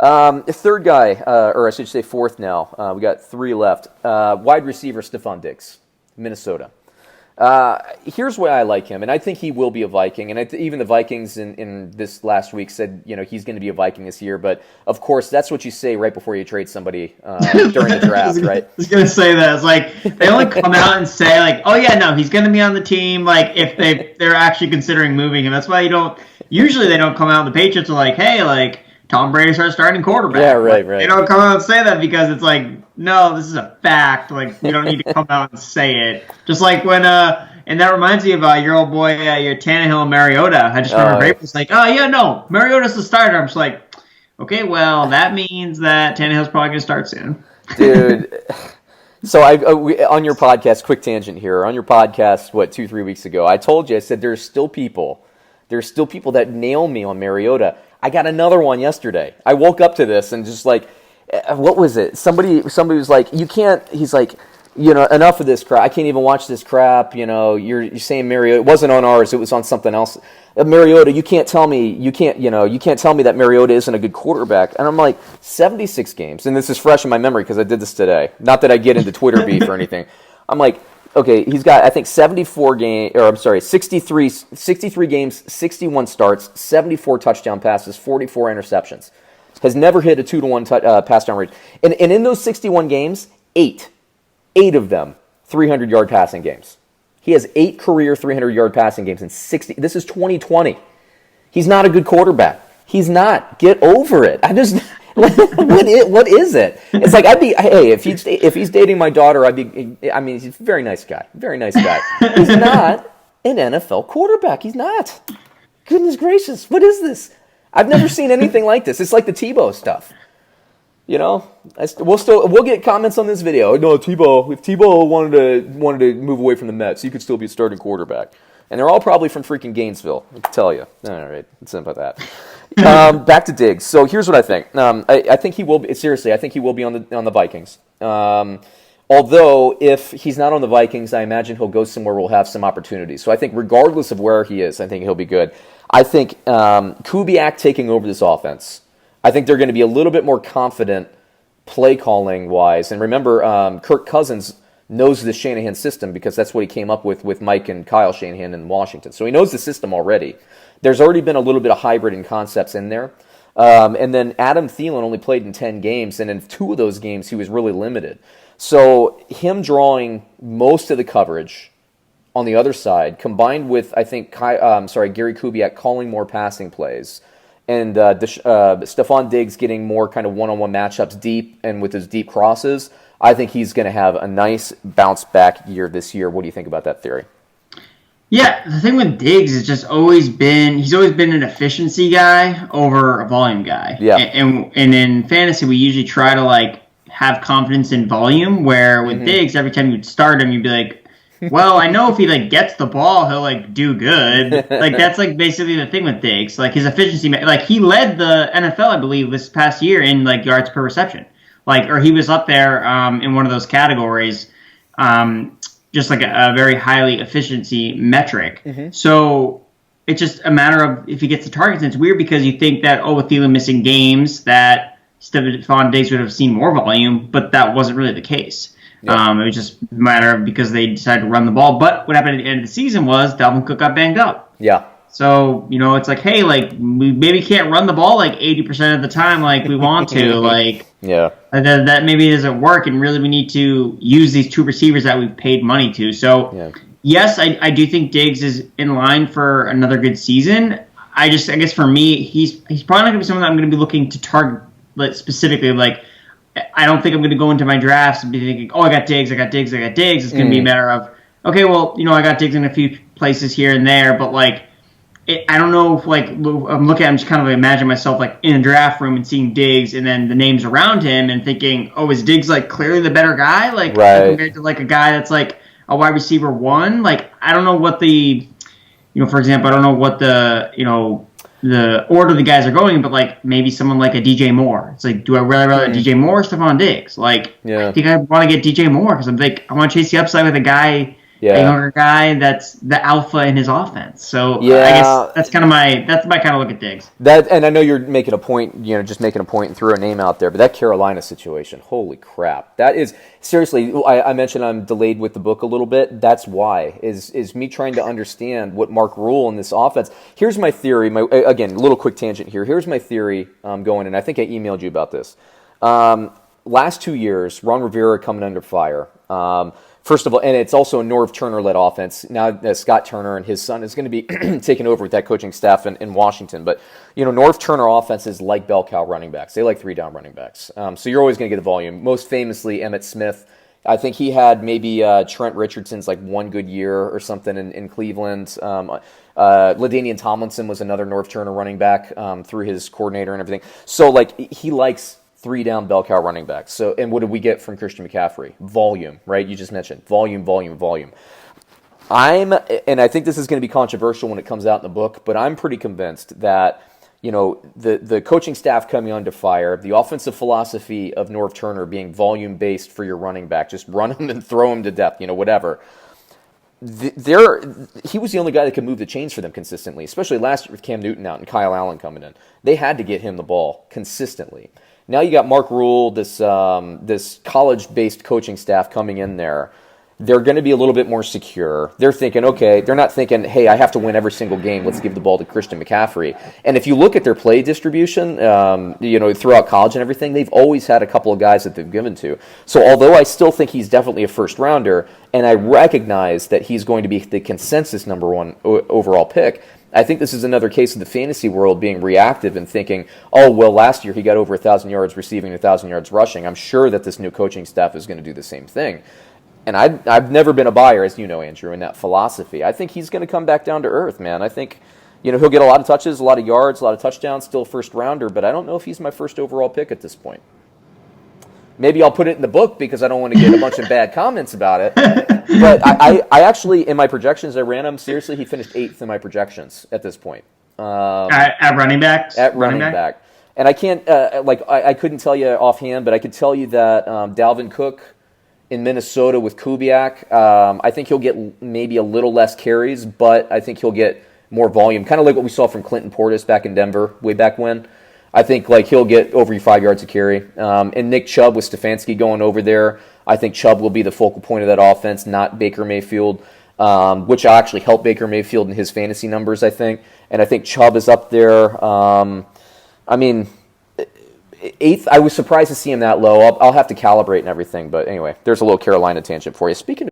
Third guy, or I should say fourth now. We got three left. Wide receiver Stefon Diggs, Minnesota. Here's why I like him, and I think he will be a Viking. And even the Vikings in this last week said, he's going to be a Viking this year. But of course, that's what you say right before you trade somebody during the draft, right? I was going to say that. It's like they only come out and say like, "Oh yeah, no, he's going to be on the team." Like if they're actually considering moving him. That's why usually they don't come out. The Patriots are like, "Hey, like Tom Brady starts starting quarterback." Yeah, right. They don't come out and say that because it's like, no, this is a fact. Like, you don't need to come out and say it. Just like when, and that reminds me of your old boy, your Tannehill and Mariota. I just remember Grape was like, "Oh, yeah, no, Mariota's the starter." I'm just like, okay, well, that means that Tannehill's probably going to start soon. Dude. So on your podcast, quick tangent here, on your podcast, 2-3 weeks ago, I told you, I said there's still people that nail me on Mariota. I got another one yesterday. I woke up to this and just like, what was it? Somebody was like, you can't, he's like, enough of this crap. I can't even watch this crap. You're saying Mariota. It wasn't on ours. It was on something else. Mariota, you can't tell me that Mariota isn't a good quarterback. And I'm like, 76 games. And this is fresh in my memory because I did this today. Not that I get into Twitter beef or anything. I'm like, okay, he's got, I think, 63 games, 61 starts, 74 touchdown passes, 44 interceptions. Has never hit a 2-to-1 pass down rate. And in those 61 games, eight of them 300-yard passing games. He has 8 career 300-yard passing games in 60. This is 2020. He's not a good quarterback. He's not. Get over it. I just what is it? It's like if he's dating my daughter, he's a very nice guy. Very nice guy. He's not an NFL quarterback. He's not. Goodness gracious. What is this? I've never seen anything like this. It's like the Tebow stuff. We'll get comments on this video. No, if Tebow wanted to move away from the Mets, he could still be a starting quarterback. And they're all probably from freaking Gainesville, I can tell you. All right, it's about that. Back to Diggs. So here's what I think. I think he will be, seriously, I think he will be on the Vikings. Although, if he's not on the Vikings, I imagine he'll go somewhere where we'll have some opportunities. So I think regardless of where he is, I think he'll be good. I think Kubiak taking over this offense, I think they're going to be a little bit more confident play calling wise. And remember, Kirk Cousins knows the Shanahan system because that's what he came up with Mike and Kyle Shanahan in Washington. So he knows the system already. There's already been a little bit of hybrid and concepts in there. And then Adam Thielen only played in 10 games, and in 2 of those games he was really limited. So him drawing most of the coverage on the other side, combined with, I think, Gary Kubiak calling more passing plays, and Stefon Diggs getting more kind of one-on-one matchups deep and with his deep crosses, I think he's going to have a nice bounce-back year this year. What do you think about that theory? Yeah, the thing with Diggs is he's always been an efficiency guy over a volume guy. Yeah. And in fantasy, we usually try to have confidence in volume, where with Diggs, every time you'd start him, you'd be like, well, I know if he gets the ball, he'll do good. That's basically the thing with Diggs. His efficiency, he led the NFL, I believe, this past year in yards per reception. Or he was up there in one of those categories, just a very highly efficiency metric. Mm-hmm. So it's just a matter of if he gets the targets. And it's weird because you think that, with Thielen missing games, that Stefon Diggs would have seen more volume, but that wasn't really the case. Yeah. It was just a matter of because they decided to run the ball. But what happened at the end of the season was Dalvin Cook got banged up. Yeah. So, it's hey, we maybe can't run the ball 80% of the time we want to. Yeah. That maybe doesn't work, and really we need to use these 2 receivers that we've paid money to. So, yes, I do think Diggs is in line for another good season. I guess for me, he's probably not going to be someone that I'm going to be looking to target specifically. I don't think I'm going to go into my drafts and be thinking, I got Diggs. It's going to be a matter of, okay, well, I got Diggs in a few places here and there, but I don't know if I'm just kind of imagine myself in a draft room and seeing Diggs and then the names around him and thinking, is Diggs clearly the better guy? Right. Compared to a guy that's a wide receiver 1? I don't know what the, for example, I don't know what the order the guys are going, but maybe someone like a DJ Moore. It's do I really rather DJ Moore or Stefon Diggs? I think I want to get DJ Moore because I want to chase the upside with a guy Yeah. a younger guy that's the alpha in his offense. So Yeah. I guess that's my kind of look at Diggs. And I know you're making a point, just making a point and threw a name out there, but that Carolina situation, holy crap. That is, seriously, I mentioned I'm delayed with the book a little bit. That's why, is me trying to understand what Mark Rule in this offense. Here's my theory, again, a little quick tangent here. Here's my theory going, and I think I emailed you about this. Last 2 years, Ron Rivera coming under fire. First of all, and it's also a Norv Turner-led offense. Now Scott Turner and his son is going to be taking over with that coaching staff in Washington. But, Norv Turner offenses like bell cow running backs. They like 3-down running backs. So you're always going to get the volume. Most famously, Emmitt Smith. I think he had maybe Trent Richardson's one good year or something in Cleveland. LaDainian Tomlinson was another Norv Turner running back through his coordinator and everything. So, he likes 3-down bell cow running backs. So, and what did we get from Christian McCaffrey? Volume, right? You just mentioned volume. And I think this is going to be controversial when it comes out in the book, but I'm pretty convinced that, the coaching staff coming under fire, the offensive philosophy of Norv Turner being volume-based for your running back, just run him and throw him to death, whatever. He was the only guy that could move the chains for them consistently, especially last year with Cam Newton out and Kyle Allen coming in. They had to get him the ball consistently. Now you got Mark Rule, this college-based coaching staff coming in there. They're going to be a little bit more secure. They're thinking, okay, they're not thinking, hey, I have to win every single game. Let's give the ball to Christian McCaffrey. And if you look at their play distribution, throughout college and everything, they've always had a couple of guys that they've given to. So although I still think he's definitely a first-rounder, and I recognize that he's going to be the consensus number one overall pick, I think this is another case of the fantasy world being reactive and thinking, oh, well, last year he got over 1,000 yards receiving, 1,000 yards rushing. I'm sure that this new coaching staff is going to do the same thing. And I've never been a buyer, as you know, Andrew, in that philosophy. I think he's going to come back down to earth, man. I think, he'll get a lot of touches, a lot of yards, a lot of touchdowns, still first rounder, but I don't know if he's my first overall pick at this point. Maybe I'll put it in the book because I don't want to get a bunch of bad comments about it. But I actually, in my projections, I ran him. Seriously, he finished 8th in my projections at this point. At running back? At running back. And I can't, I couldn't tell you offhand, but I could tell you that Dalvin Cook in Minnesota with Kubiak, I think he'll get maybe a little less carries, but I think he'll get more volume. Kind of like what we saw from Clinton Portis back in Denver way back when. I think he'll get over 5 yards a carry. And Nick Chubb with Stefanski going over there, I think Chubb will be the focal point of that offense, not Baker Mayfield, which will actually help Baker Mayfield in his fantasy numbers, I think. And I think Chubb is up there. 8th, I was surprised to see him that low. I'll have to calibrate and everything. But anyway, there's a little Carolina tangent for you. Speaking of